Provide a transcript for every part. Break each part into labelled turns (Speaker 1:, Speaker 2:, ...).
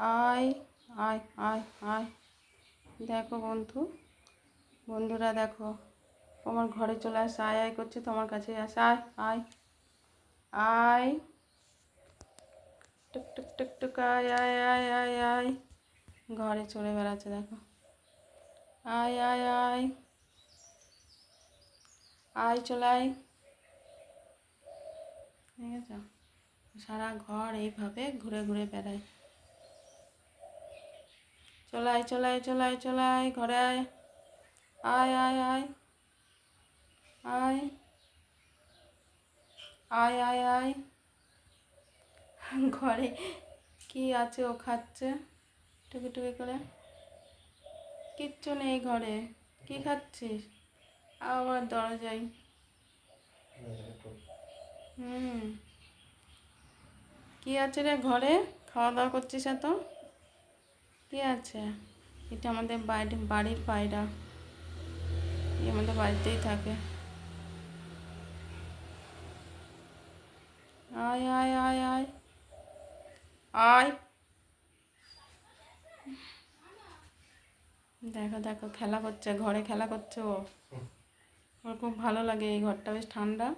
Speaker 1: আয় আয় আয় আয়। দেখো বন্ধুরা দেখো, আমার ঘরে চলে আসে, আয় আয় করছে, তোমার কাছে আসে, আয় আয় আয়, টুক টুক টুক টুক, আয় আয় আয় আয় আয়, ঘরে চড়ে বেড়াচ্ছে দেখো, আয় আয় আয় আয়, চলে আয়। ঠিক আছে, সারা ঘর এইভাবে ঘুরে ঘুরে বেড়ায়। চলাই চলাই চলাই চলাই, ঘরে আয় আয় আয় আয় আয় আয় আয় আয়। ঘরে কি আছে ও খাচ্ছে টুকি টুকি করে, কিচ্ছু নেই ঘরে, কি খাচ্ছিস? আবার দরজায়। কি আছে রে ঘরে? খাওয়া দাওয়া করছিস এত? কি আছে? এটা আমাদের বাড়ির পায়রা, আমাদের বাড়িতেই থাকে। আয় আয় আয় আয় আয়। দেখো দেখো, খেলা করছে ঘরে, খেলা করছে ও, ওর খুব ভালো লাগে, এই ঘরটা বেশ ঠান্ডা।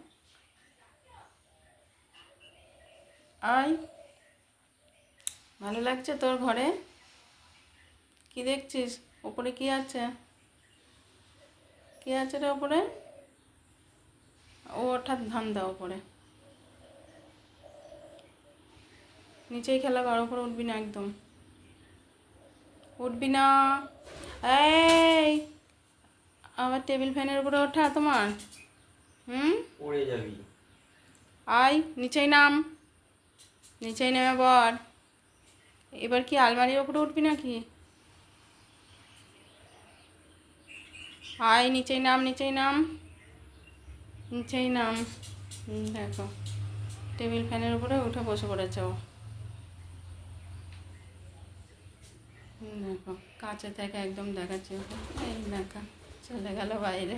Speaker 1: আয়, ভালো লাগছে তোর ঘরে? কি দেখছিস ওপরে? কি আছে? কি আছে রে ওপরে? ও ওঠার ধান্দা ওপরে, নিচেই খেলা কর, ওপরে উঠবি না একদম, উঠবি না। এই, আবার টেবিল ফ্যানের উপরে ওঠা তোমার?
Speaker 2: পড়ে যাবি।
Speaker 1: আয় নিচেই নাম, নিচেই নেমে পড়। এবার কি আলমারির ওপরে উঠবি নাকি? আয় নিচেই নাম, নিচেই নাম, নিচেই নাম। দেখো, টেবিল ফ্যানের উপরে উঠে বসে পড়েছে ও। দেখো, কাছে থেকে একদম দেখাচ্ছে, এই দেখা চলে গেল বাইরে।